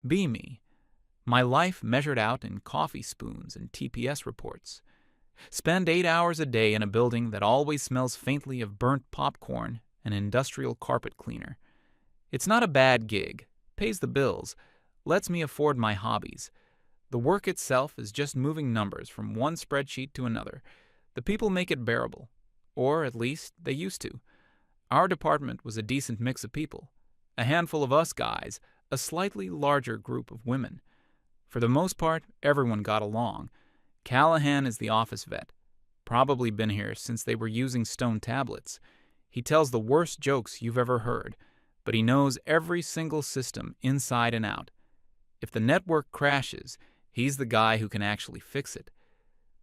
Be me. My life measured out in coffee spoons and TPS reports. Spend 8 hours a day in a building that always smells faintly of burnt popcorn and industrial carpet cleaner. It's not a bad gig, pays the bills, lets me afford my hobbies. The work itself is just moving numbers from one spreadsheet to another. The people make it bearable, or at least they used to. Our department was a decent mix of people. A handful of us guys, a slightly larger group of women. For the most part, everyone got along. Callahan is the office vet. Probably been here since they were using stone tablets. He tells the worst jokes you've ever heard, but he knows every single system inside and out. If the network crashes, he's the guy who can actually fix it.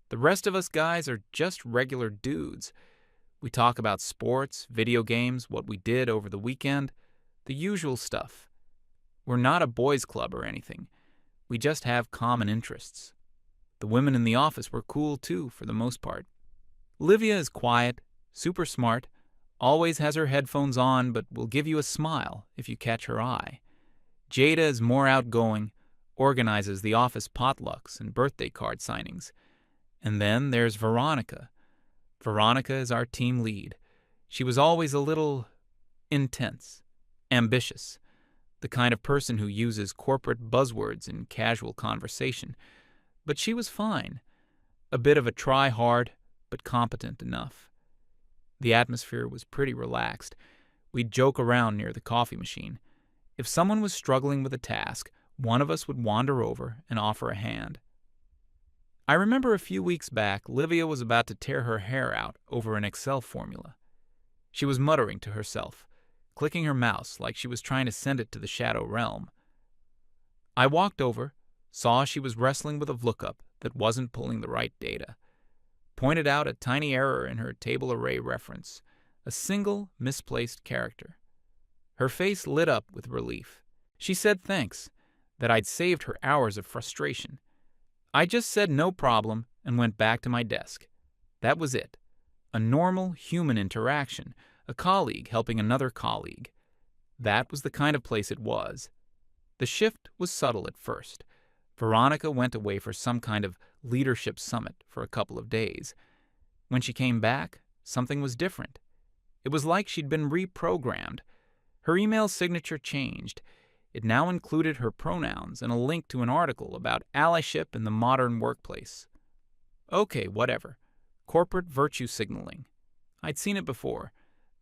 The rest of us guys are just regular dudes. We talk about sports, video games, what we did over the weekend, the usual stuff. We're not a boys' club or anything. We just have common interests. The women in the office were cool too, for the most part. Livia is quiet, super smart, always has her headphones on but will give you a smile if you catch her eye. Jada is more outgoing, organizes the office potlucks and birthday card signings. And then there's Veronica. Veronica is our team lead. She was always a little intense, ambitious, the kind of person who uses corporate buzzwords in casual conversation. But she was fine. A bit of a try-hard, but competent enough. The atmosphere was pretty relaxed. We'd joke around near the coffee machine. If someone was struggling with a task, one of us would wander over and offer a hand. I remember a few weeks back, Livia was about to tear her hair out over an Excel formula. She was muttering to herself, clicking her mouse like she was trying to send it to the shadow realm. I walked over, saw she was wrestling with a lookup that wasn't pulling the right data, pointed out a tiny error in her table array reference, a single misplaced character. Her face lit up with relief. She said thanks, that I'd saved her hours of frustration. I just said no problem and went back to my desk. That was it. A normal human interaction, a colleague helping another colleague. That was the kind of place it was. The shift was subtle at first. Veronica went away for some kind of leadership summit for a couple of days. When she came back, something was different. It was like she'd been reprogrammed. Her email signature changed. It now included her pronouns and a link to an article about allyship in the modern workplace. Okay, whatever. Corporate virtue signaling. I'd seen it before.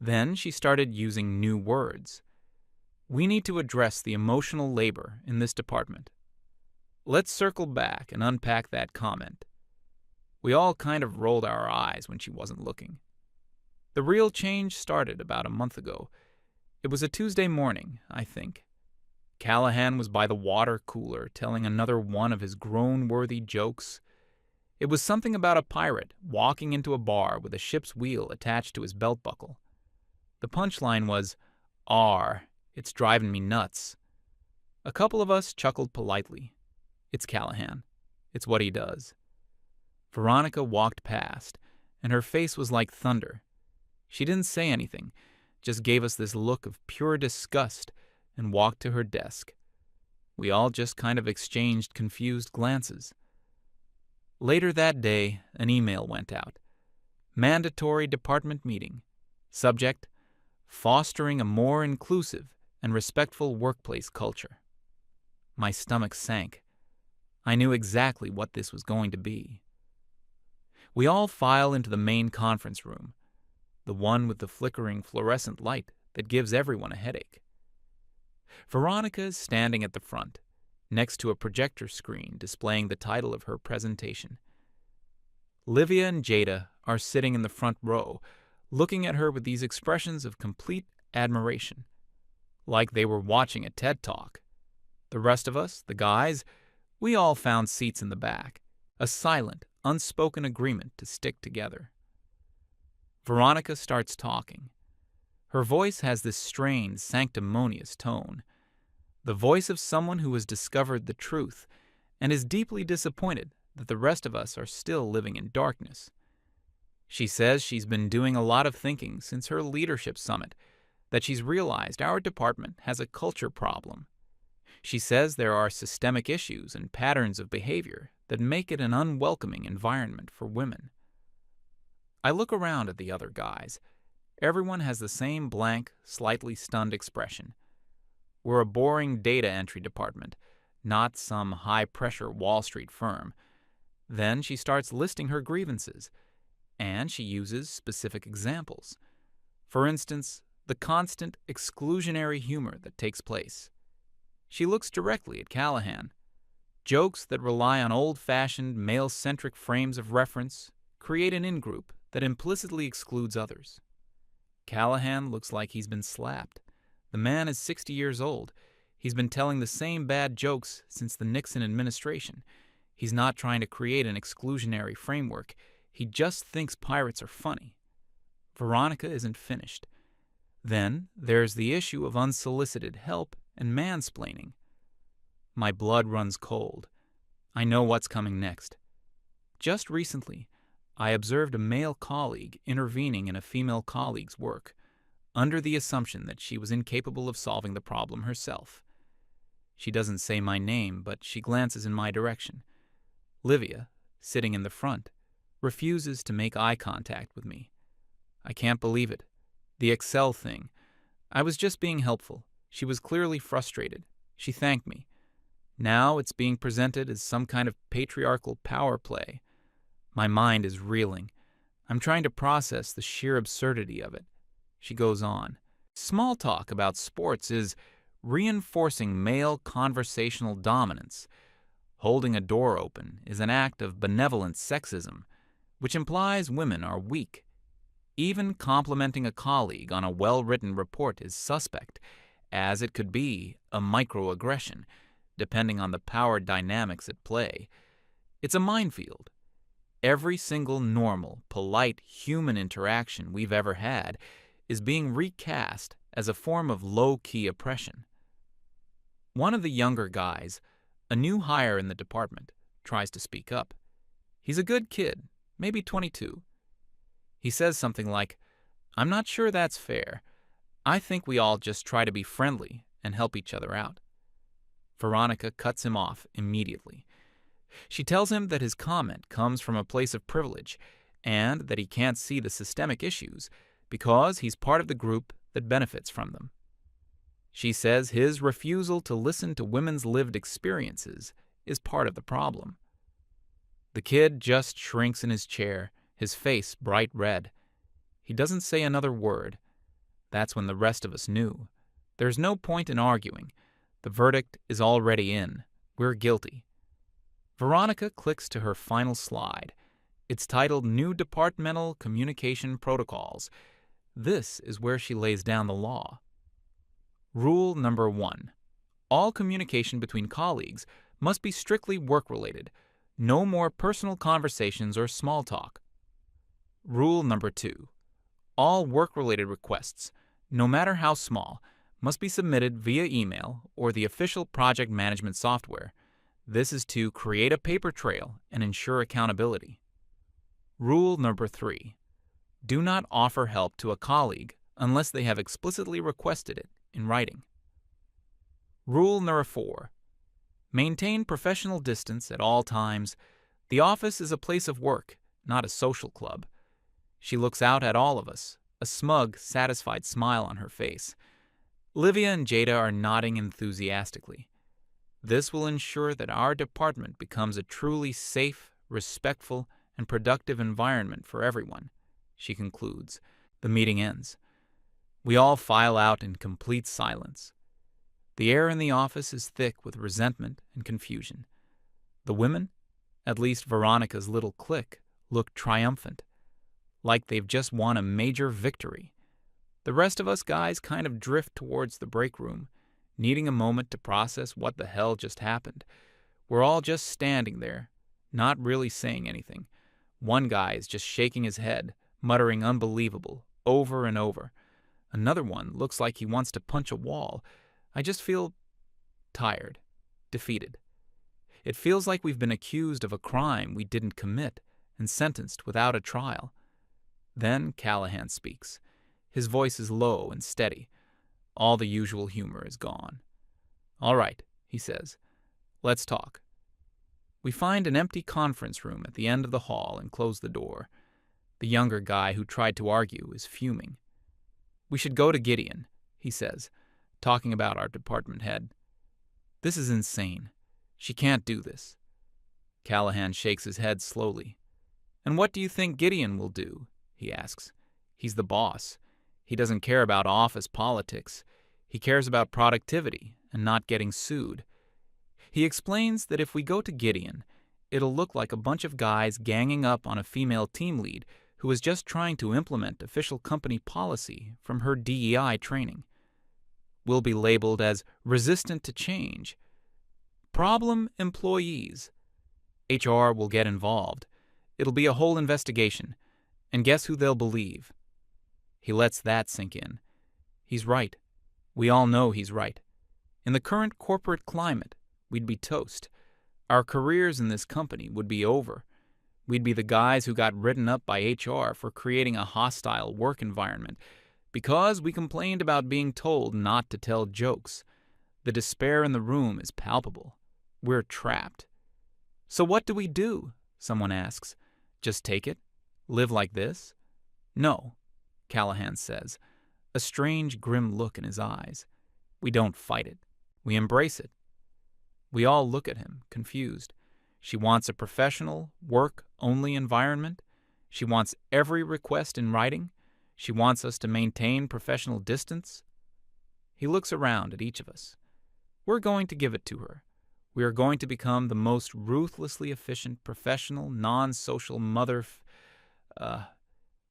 Then she started using new words. We need to address the emotional labor in this department. Let's circle back and unpack that comment. We all kind of rolled our eyes when she wasn't looking. The real change started about a month ago. It was a Tuesday morning, I think. Callahan was by the water cooler telling another one of his groan-worthy jokes. It was something about a pirate walking into a bar with a ship's wheel attached to his belt buckle. The punchline was, "Arr, it's driving me nuts." A couple of us chuckled politely. It's Callahan. It's what he does. Veronica walked past, and her face was like thunder. She didn't say anything, just gave us this look of pure disgust and walked to her desk. We all just kind of exchanged confused glances. Later that day, an email went out. Mandatory department meeting. Subject: fostering a more inclusive and respectful workplace culture. My stomach sank. I knew exactly what this was going to be. We all file into the main conference room, the one with the flickering fluorescent light that gives everyone a headache. Veronica is standing at the front, next to a projector screen displaying the title of her presentation. Livia and Jada are sitting in the front row, looking at her with these expressions of complete admiration, like they were watching a TED Talk. The rest of us, the guys, we all found seats in the back, a silent, unspoken agreement to stick together. Veronica starts talking. Her voice has this strained, sanctimonious tone, the voice of someone who has discovered the truth and is deeply disappointed that the rest of us are still living in darkness. She says she's been doing a lot of thinking since her leadership summit, that she's realized our department has a culture problem. She says there are systemic issues and patterns of behavior that make it an unwelcoming environment for women. I look around at the other guys. Everyone has the same blank, slightly stunned expression. We're a boring data entry department, not some high-pressure Wall Street firm. Then she starts listing her grievances, and she uses specific examples. For instance, the constant exclusionary humor that takes place. She looks directly at Callahan. Jokes that rely on old-fashioned, male-centric frames of reference create an in-group that implicitly excludes others. Callahan looks like he's been slapped. The man is 60 years old. He's been telling the same bad jokes since the Nixon administration. He's not trying to create an exclusionary framework. He just thinks pirates are funny. Veronica isn't finished. Then there's the issue of unsolicited help and mansplaining. My blood runs cold. I know what's coming next. Just recently, I observed a male colleague intervening in a female colleague's work, under the assumption that she was incapable of solving the problem herself. She doesn't say my name, but she glances in my direction. Livia, sitting in the front, refuses to make eye contact with me. I can't believe it. The Excel thing. I was just being helpful. She was clearly frustrated. She thanked me. Now it's being presented as some kind of patriarchal power play. My mind is reeling. I'm trying to process the sheer absurdity of it. She goes on. Small talk about sports is reinforcing male conversational dominance. Holding a door open is an act of benevolent sexism, which implies women are weak. Even complimenting a colleague on a well-written report is suspect, as it could be a microaggression, depending on the power dynamics at play. It's a minefield. Every single normal, polite human interaction we've ever had is being recast as a form of low-key oppression. One of the younger guys, a new hire in the department, tries to speak up. He's a good kid, maybe 22. He says something like, "I'm not sure that's fair. I think we all just try to be friendly and help each other out." Veronica cuts him off immediately. She tells him that his comment comes from a place of privilege and that he can't see the systemic issues because he's part of the group that benefits from them. She says his refusal to listen to women's lived experiences is part of the problem. The kid just shrinks in his chair, his face bright red. He doesn't say another word. That's when the rest of us knew. There's no point in arguing. The verdict is already in. We're guilty. Veronica clicks to her final slide. It's titled New Departmental Communication Protocols. This is where she lays down the law. Rule number 1. All communication between colleagues must be strictly work-related. No more personal conversations or small talk. Rule number 2. All work-related requests, no matter how small, must be submitted via email or the official project management software. This is to create a paper trail and ensure accountability. Rule number 3. Do not offer help to a colleague unless they have explicitly requested it in writing. Rule number 4. Maintain professional distance at all times. The office is a place of work, not a social club. She looks out at all of us, a smug, satisfied smile on her face. Livia and Jada are nodding enthusiastically. This will ensure that our department becomes a truly safe, respectful, and productive environment for everyone, she concludes. The meeting ends. We all file out in complete silence. The air in the office is thick with resentment and confusion. The women, at least Veronica's little clique, look triumphant, like they've just won a major victory. The rest of us guys kind of drift towards the break room, needing a moment to process what the hell just happened. We're all just standing there, not really saying anything. One guy is just shaking his head, muttering unbelievable, over and over. Another one looks like he wants to punch a wall. I just feel tired, defeated. It feels like we've been accused of a crime we didn't commit and sentenced without a trial. Then Callahan speaks. His voice is low and steady. All the usual humor is gone. "All right," he says. "Let's talk." We find an empty conference room at the end of the hall and close the door. The younger guy who tried to argue is fuming. "We should go to Gideon," he says, talking about our department head. "This is insane. She can't do this." Callahan shakes his head slowly. "And what do you think Gideon will do?" he asks. "He's the boss. He doesn't care about office politics. He cares about productivity and not getting sued." He explains that if we go to Gideon, it'll look like a bunch of guys ganging up on a female team lead who is just trying to implement official company policy from her DEI training. We'll be labeled as resistant to change. Problem employees. HR will get involved. It'll be a whole investigation. And guess who they'll believe? He lets that sink in. He's right. We all know he's right. In the current corporate climate, we'd be toast. Our careers in this company would be over. We'd be the guys who got written up by HR for creating a hostile work environment because we complained about being told not to tell jokes. The despair in the room is palpable. We're trapped. "So what do we do?" someone asks. "Just take it? Live like this?" "No," Callahan says, a strange, grim look in his eyes. "We don't fight it. We embrace it." We all look at him, confused. She wants a professional, work-only environment. She wants every request in writing. She wants us to maintain professional distance. He looks around at each of us. We're going to give it to her. We are going to become the most ruthlessly efficient, professional, non-social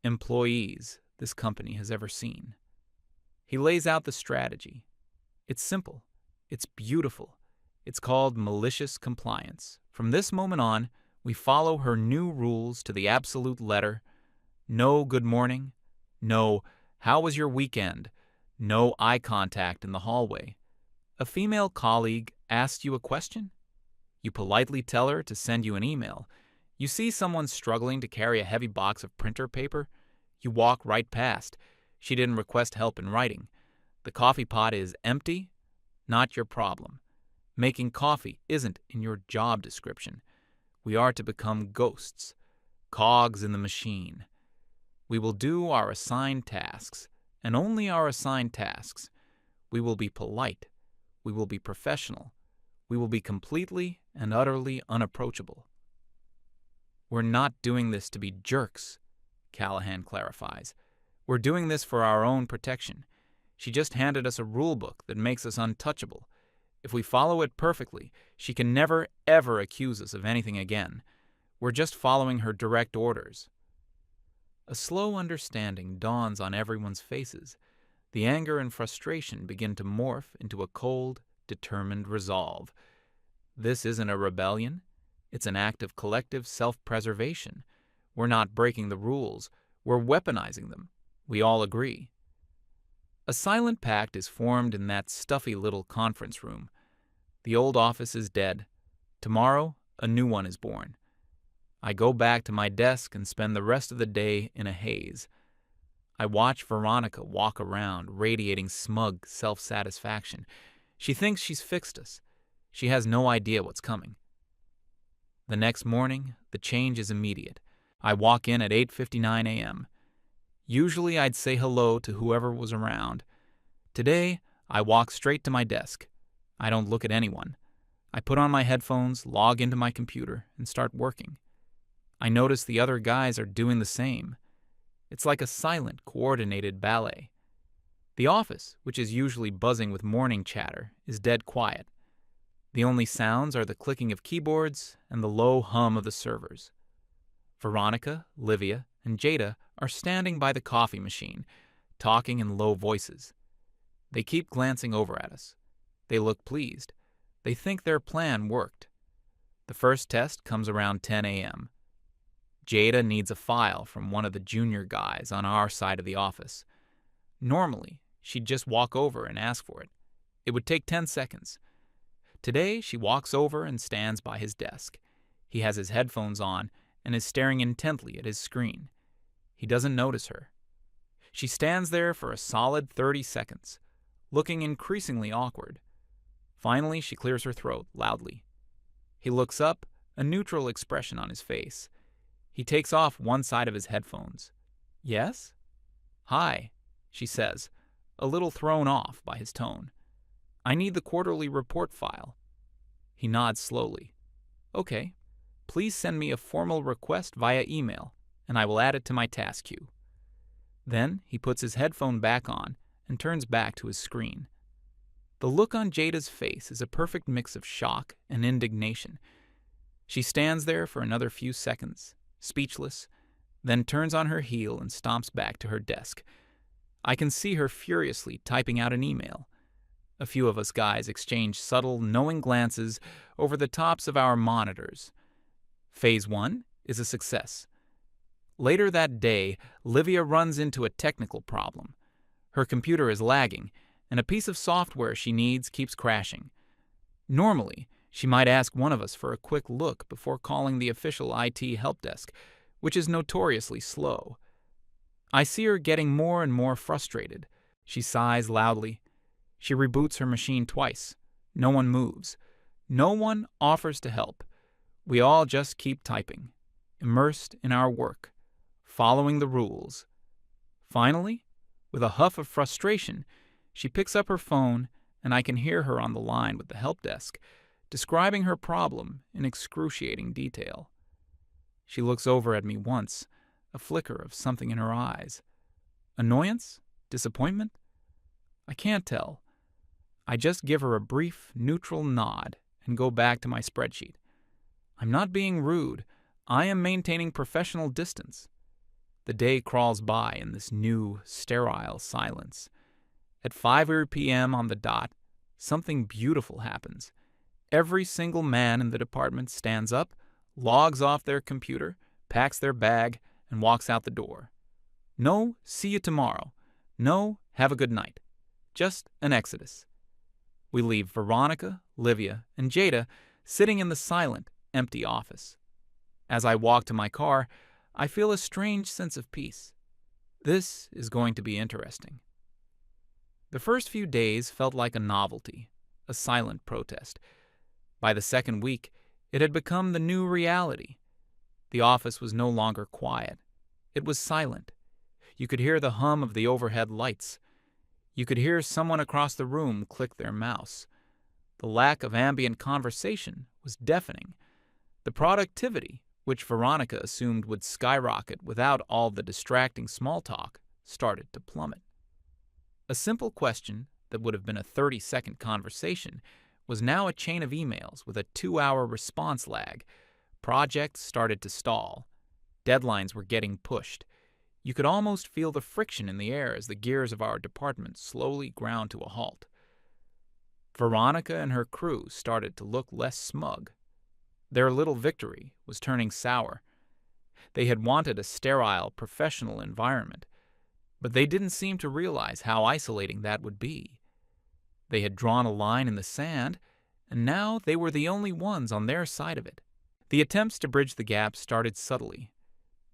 employees this company has ever seen. He lays out the strategy. It's simple. It's beautiful. It's called malicious compliance. From this moment on, we follow her new rules to the absolute letter. No good morning. No, how was your weekend? No eye contact in the hallway. A female colleague asks you a question? You politely tell her to send you an email. You see someone struggling to carry a heavy box of printer paper? You walk right past. She didn't request help in writing. The coffee pot is empty? Not your problem. Making coffee isn't in your job description. We are to become ghosts, cogs in the machine. We will do our assigned tasks, and only our assigned tasks. We will be polite. We will be professional. We will be completely and utterly unapproachable. We're not doing this to be jerks, Callahan clarifies. We're doing this for our own protection. She just handed us a rule book that makes us untouchable. If we follow it perfectly, she can never, ever accuse us of anything again. We're just following her direct orders. A slow understanding dawns on everyone's faces. The anger and frustration begin to morph into a cold, determined resolve. This isn't a rebellion. It's an act of collective self-preservation. We're not breaking the rules. We're weaponizing them. We all agree. A silent pact is formed in that stuffy little conference room. The old office is dead. Tomorrow, a new one is born. I go back to my desk and spend the rest of the day in a haze. I watch Veronica walk around, radiating smug self-satisfaction. She thinks she's fixed us. She has no idea what's coming. The next morning, the change is immediate. I walk in at 8:59 a.m. Usually I'd say hello to whoever was around. Today, I walk straight to my desk. I don't look at anyone. I put on my headphones, log into my computer, and start working. I notice the other guys are doing the same. It's like a silent, coordinated ballet. The office, which is usually buzzing with morning chatter, is dead quiet. The only sounds are the clicking of keyboards and the low hum of the servers. Veronica, Livia, and Jada are standing by the coffee machine, talking in low voices. They keep glancing over at us. They look pleased. They think their plan worked. The first test comes around 10 a.m. Jada needs a file from one of the junior guys on our side of the office. Normally, she'd just walk over and ask for it. It would take 10 seconds. Today, she walks over and stands by his desk. He has his headphones on and is staring intently at his screen. He doesn't notice her. She stands there for a solid 30 seconds, looking increasingly awkward. Finally, she clears her throat loudly. He looks up, a neutral expression on his face. He takes off one side of his headphones. Yes? Hi, she says, a little thrown off by his tone. I need the quarterly report file. He nods slowly. Okay. Please send me a formal request via email, and I will add it to my task queue. Then he puts his headphone back on and turns back to his screen. The look on Jada's face is a perfect mix of shock and indignation. She stands there for another few seconds, speechless, then turns on her heel and stomps back to her desk. I can see her furiously typing out an email. A few of us guys exchange subtle, knowing glances over the tops of our monitors. Phase 1 is a success. Later that day, Livia runs into a technical problem. Her computer is lagging, and a piece of software she needs keeps crashing. Normally, she might ask one of us for a quick look before calling the official IT help desk, which is notoriously slow. I see her getting more and more frustrated. She sighs loudly. She reboots her machine twice. No one moves. No one offers to help. We all just keep typing, immersed in our work, following the rules. Finally, with a huff of frustration, she picks up her phone, and I can hear her on the line with the help desk, describing her problem in excruciating detail. She looks over at me once, a flicker of something in her eyes. Annoyance? Disappointment? I can't tell. I just give her a brief, neutral nod and go back to my spreadsheet. I'm not being rude. I am maintaining professional distance. The day crawls by in this new, sterile silence. At 5 p.m. on the dot, something beautiful happens. Every single man in the department stands up, logs off their computer, packs their bag, and walks out the door. No, see you tomorrow. No, have a good night. Just an exodus. We leave Veronica, Livia, and Jada sitting in the silent, empty office. As I walk to my car, I feel a strange sense of peace. This is going to be interesting. The first few days felt like a novelty, a silent protest. By the second week, it had become the new reality. The office was no longer quiet. It was silent. You could hear the hum of the overhead lights. You could hear someone across the room click their mouse. The lack of ambient conversation was deafening. The productivity, which Veronica assumed would skyrocket without all the distracting small talk, started to plummet. A simple question that would have been a 30-second conversation was now a chain of emails with a 2-hour response lag. Projects started to stall. Deadlines were getting pushed. You could almost feel the friction in the air as the gears of our department slowly ground to a halt. Veronica and her crew started to look less smug. Their little victory was turning sour. They had wanted a sterile, professional environment, but they didn't seem to realize how isolating that would be. They had drawn a line in the sand, and now they were the only ones on their side of it. The attempts to bridge the gap started subtly.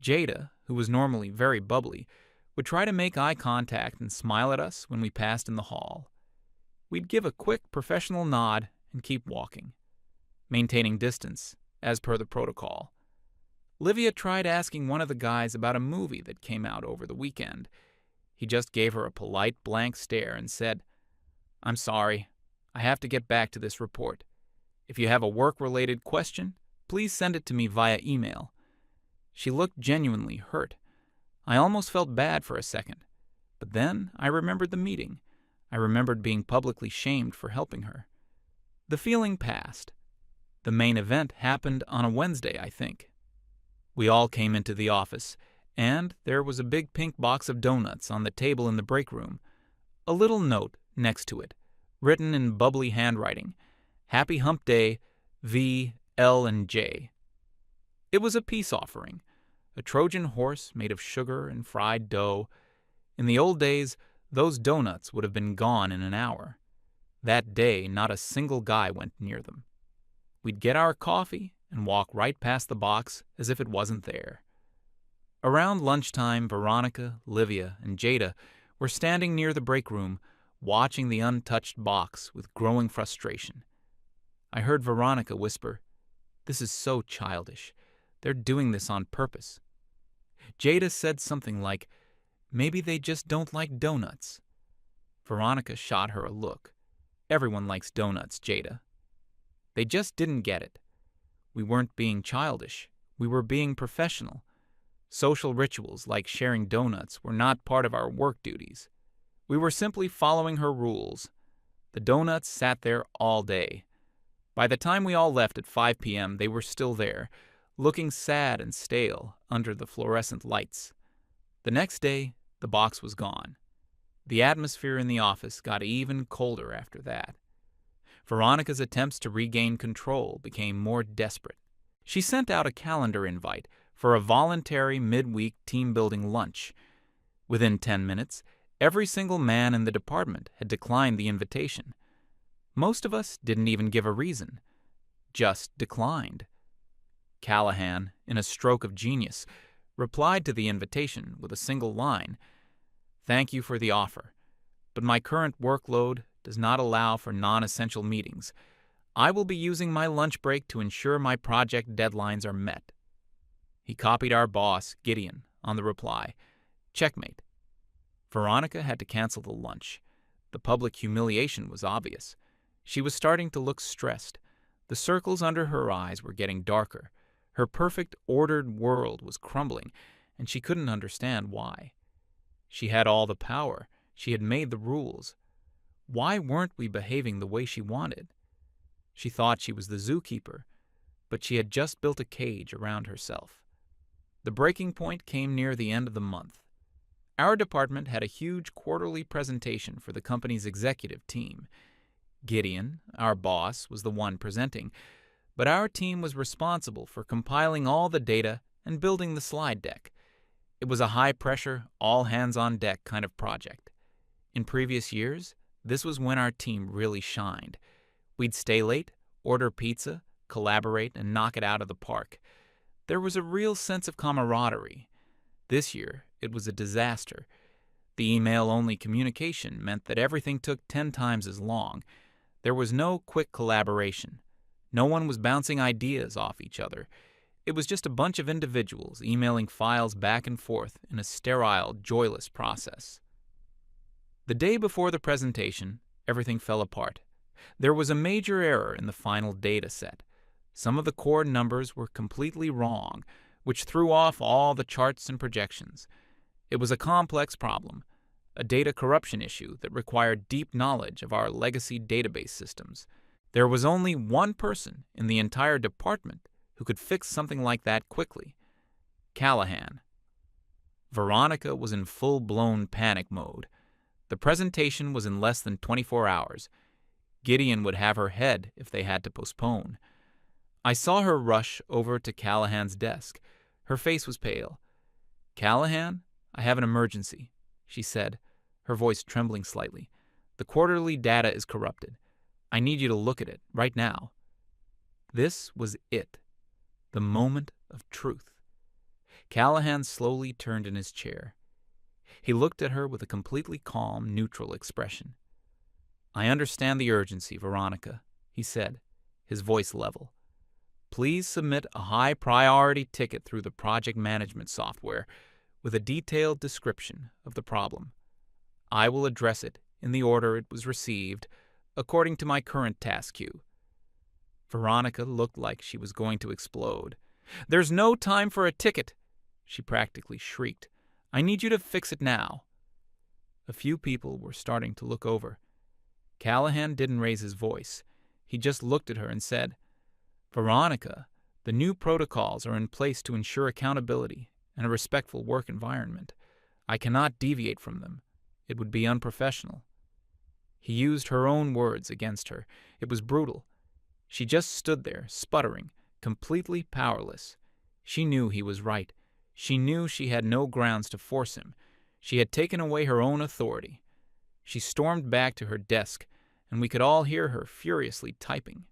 Jada, who was normally very bubbly, would try to make eye contact and smile at us when we passed in the hall. We'd give a quick professional nod and keep walking, maintaining distance, as per the protocol. Livia tried asking one of the guys about a movie that came out over the weekend. He just gave her a polite blank stare and said, "I'm sorry, I have to get back to this report. If you have a work-related question, please send it to me via email." She looked genuinely hurt. I almost felt bad for a second, but then I remembered the meeting. I remembered being publicly shamed for helping her. The feeling passed. The main event happened on a Wednesday, I think. We all came into the office, and there was a big pink box of donuts on the table in the break room. A little note next to it, written in bubbly handwriting, "Happy Hump Day, V, L, and J." It was a peace offering, a Trojan horse made of sugar and fried dough. In the old days, those donuts would have been gone in an hour. That day, not a single guy went near them. We'd get our coffee and walk right past the box as if it wasn't there. Around lunchtime, Veronica, Livia, and Jada were standing near the break room, watching the untouched box with growing frustration. I heard Veronica whisper, "This is so childish. They're doing this on purpose." Jada said something like, "Maybe they just don't like donuts." Veronica shot her a look. "Everyone likes donuts, Jada." They just didn't get it. We weren't being childish. We were being professional. Social rituals like sharing donuts were not part of our work duties. We were simply following her rules. The donuts sat there all day. By the time we all left at 5 p.m., they were still there, looking sad and stale under the fluorescent lights. The next day, the box was gone. The atmosphere in the office got even colder after that. Veronica's attempts to regain control became more desperate. She sent out a calendar invite for a voluntary midweek team-building lunch. Within 10 minutes, every single man in the department had declined the invitation. Most of us didn't even give a reason, just declined. Callahan, in a stroke of genius, replied to the invitation with a single line, "Thank you for the offer, but my current workload does not allow for non-essential meetings. I will be using my lunch break to ensure my project deadlines are met." He copied our boss, Gideon, on the reply. Checkmate. Veronica had to cancel the lunch. The public humiliation was obvious. She was starting to look stressed. The circles under her eyes were getting darker. Her perfect, ordered world was crumbling, and she couldn't understand why. She had all the power. She had made the rules. Why weren't we behaving the way she wanted? She thought she was the zookeeper, but she had just built a cage around herself. The breaking point came near the end of the month. Our department had a huge quarterly presentation for the company's executive team. Gideon, our boss, was the one presenting, but our team was responsible for compiling all the data and building the slide deck. It was a high-pressure, all-hands-on-deck kind of project. In previous years, this was when our team really shined. We'd stay late, order pizza, collaborate, and knock it out of the park. There was a real sense of camaraderie. This year, it was a disaster. The email-only communication meant that everything took 10 times as long. There was no quick collaboration. No one was bouncing ideas off each other. It was just a bunch of individuals emailing files back and forth in a sterile, joyless process. The day before the presentation, everything fell apart. There was a major error in the final data set. Some of the core numbers were completely wrong, which threw off all the charts and projections. It was a complex problem, a data corruption issue that required deep knowledge of our legacy database systems. There was only one person in the entire department who could fix something like that quickly: Callahan. Veronica was in full-blown panic mode. The presentation was in less than 24 hours. Gideon would have her head if they had to postpone. I saw her rush over to Callahan's desk. Her face was pale. "Callahan, I have an emergency," she said, her voice trembling slightly. "The quarterly data is corrupted. I need you to look at it right now." This was it, the moment of truth. Callahan slowly turned in his chair. He looked at her with a completely calm, neutral expression. "I understand the urgency, Veronica," he said, his voice level. "Please submit a high-priority ticket through the project management software with a detailed description of the problem. I will address it in the order it was received, according to my current task queue." Veronica looked like she was going to explode. "There's no time for a ticket," she practically shrieked. "I need you to fix it now." A few people were starting to look over. Callahan didn't raise his voice. He just looked at her and said, "Veronica, the new protocols are in place to ensure accountability and a respectful work environment. I cannot deviate from them. It would be unprofessional." He used her own words against her. It was brutal. She just stood there, sputtering, completely powerless. She knew he was right. She knew she had no grounds to force him. She had taken away her own authority. She stormed back to her desk, and we could all hear her furiously typing.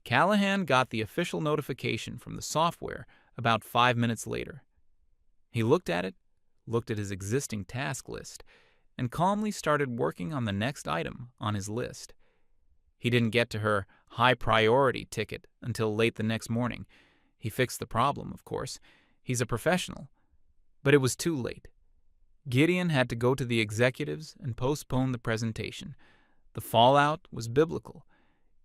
Callahan got the official notification from the software about 5 minutes later. He looked at it, looked at his existing task list, and calmly started working on the next item on his list. He didn't get to her high-priority ticket until late the next morning. He fixed the problem, of course. He's a professional. But it was too late. Gideon had to go to the executives and postpone the presentation. The fallout was biblical.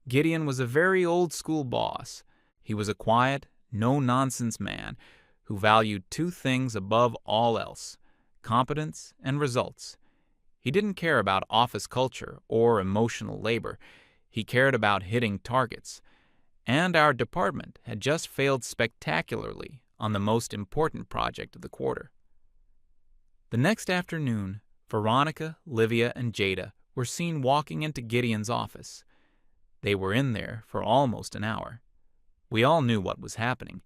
Gideon was a very old-school boss. He was a quiet, no-nonsense man who valued two things above all else: competence and results. He didn't care about office culture or emotional labor. He cared about hitting targets. And our department had just failed spectacularly on the most important project of the quarter. The next afternoon, Veronica, Livia, and Jada were seen walking into Gideon's office. They were in there for almost an hour. We all knew what was happening.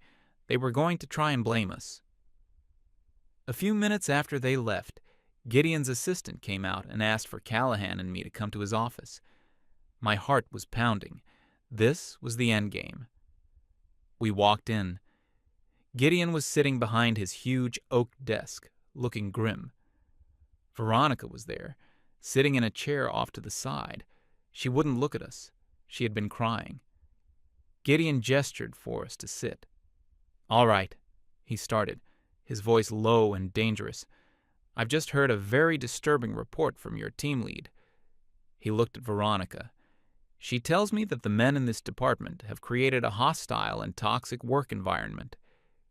They were going to try and blame us. A few minutes after they left, Gideon's assistant came out and asked for Callahan and me to come to his office. My heart was pounding. This was the end game. We walked in. Gideon was sitting behind his huge oak desk, looking grim. Veronica was there, sitting in a chair off to the side. She wouldn't look at us. She had been crying. Gideon gestured for us to sit. "All right," he started, his voice low and dangerous. "I've just heard a very disturbing report from your team lead." He looked at Veronica. "She tells me that the men in this department have created a hostile and toxic work environment.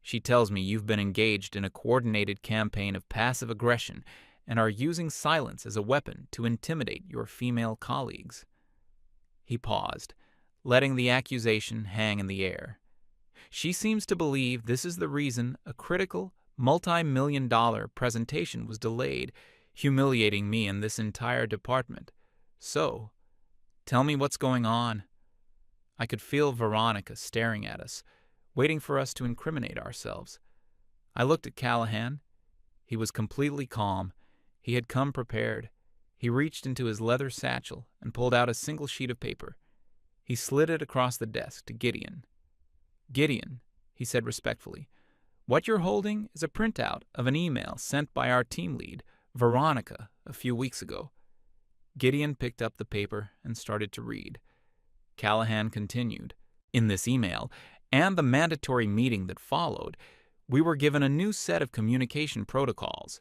She tells me you've been engaged in a coordinated campaign of passive aggression and are using silence as a weapon to intimidate your female colleagues." He paused, letting the accusation hang in the air. "She seems to believe this is the reason a critical, multi-million-dollar presentation was delayed, humiliating me and this entire department. So, tell me what's going on." I could feel Veronica staring at us, waiting for us to incriminate ourselves. I looked at Callahan. He was completely calm. He had come prepared. He reached into his leather satchel and pulled out a single sheet of paper. He slid it across the desk to Gideon. "Gideon," he said respectfully, "what you're holding is a printout of an email sent by our team lead, Veronica, a few weeks ago." Gideon picked up the paper and started to read. Callahan continued. "In this email, and the mandatory meeting that followed, we were given a new set of communication protocols.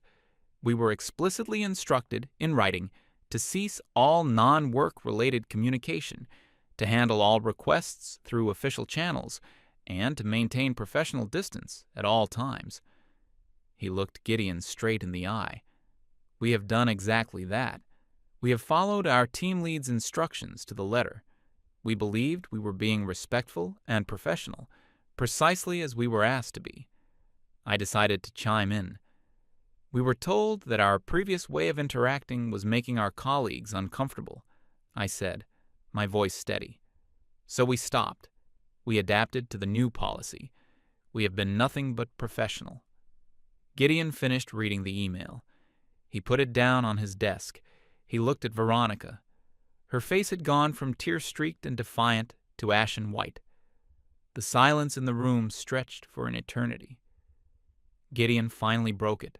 We were explicitly instructed, in writing, to cease all non-work-related communication, to handle all requests through official channels, and to maintain professional distance at all times." He looked Gideon straight in the eye. "We have done exactly that. We have followed our team lead's instructions to the letter. We believed we were being respectful and professional, precisely as we were asked to be." I decided to chime in. "We were told that our previous way of interacting was making our colleagues uncomfortable," I said, my voice steady. "So we stopped. We adapted to the new policy. We have been nothing but professional." Gideon finished reading the email. He put it down on his desk. He looked at Veronica. Her face had gone from tear-streaked and defiant to ashen white. The silence in the room stretched for an eternity. Gideon finally broke it.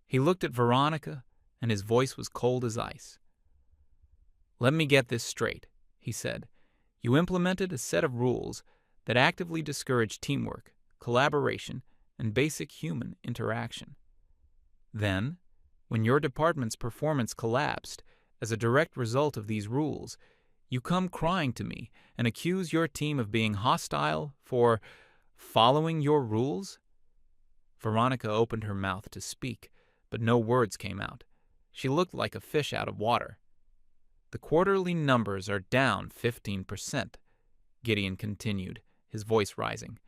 He looked at Veronica, and his voice was cold as ice. "Let me get this straight," he said. "You implemented a set of rules that actively discourage teamwork, collaboration, and basic human interaction. Then, when your department's performance collapsed as a direct result of these rules, you come crying to me and accuse your team of being hostile for following your rules?" Veronica opened her mouth to speak, but no words came out. She looked like a fish out of water. "The quarterly numbers are down 15%, Gideon continued, his voice rising.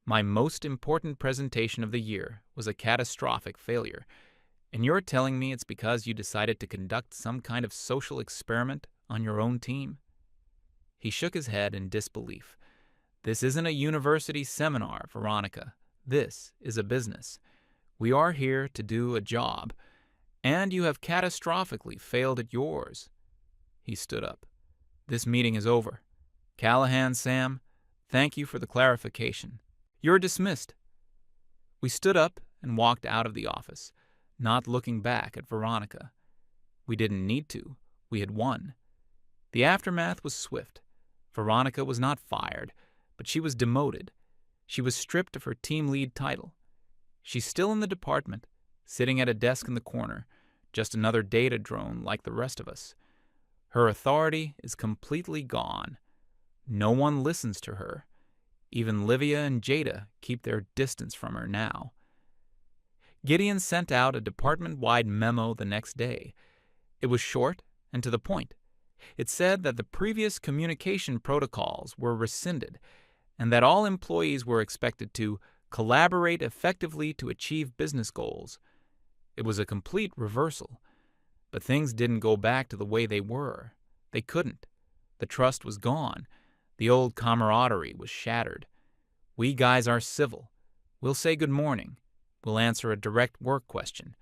"My most important presentation of the year was a catastrophic failure, and you're telling me it's because you decided to conduct some kind of social experiment on your own team?" He shook his head in disbelief. "This isn't a university seminar, Veronica. This is a business. We are here to do a job, and you have catastrophically failed at yours." He stood up. "This meeting is over. Callahan, Sam, thank you for the clarification. You're dismissed." We stood up and walked out of the office, not looking back at Veronica. We didn't need to. We had won. The aftermath was swift. Veronica was not fired, but she was demoted. She was stripped of her team lead title. She's still in the department, sitting at a desk in the corner, just another data drone like the rest of us. Her authority is completely gone. No one listens to her. Even Livia and Jada keep their distance from her now. Gideon sent out a department-wide memo the next day. It was short and to the point. It said that the previous communication protocols were rescinded and that all employees were expected to collaborate effectively to achieve business goals. It was a complete reversal. But things didn't go back to the way they were. They couldn't. The trust was gone. The old camaraderie was shattered. We guys are civil. We'll say good morning. We'll answer a direct work question.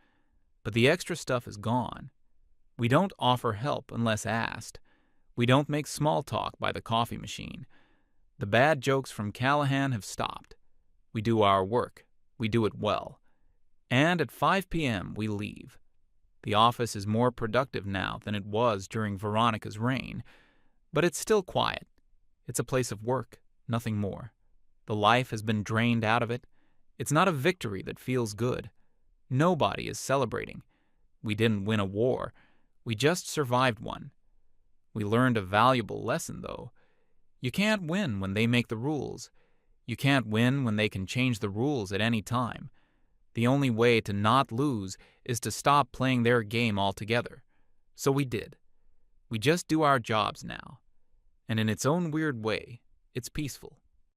But the extra stuff is gone. We don't offer help unless asked. We don't make small talk by the coffee machine. The bad jokes from Callahan have stopped. We do our work. We do it well. And at 5 p.m. we leave. The office is more productive now than it was during Veronica's reign, but it's still quiet. It's a place of work, nothing more. The life has been drained out of it. It's not a victory that feels good. Nobody is celebrating. We didn't win a war. We just survived one. We learned a valuable lesson, though. You can't win when they make the rules. You can't win when they can change the rules at any time. The only way to not lose is to stop playing their game altogether. So we did. We just do our jobs now. And in its own weird way, it's peaceful.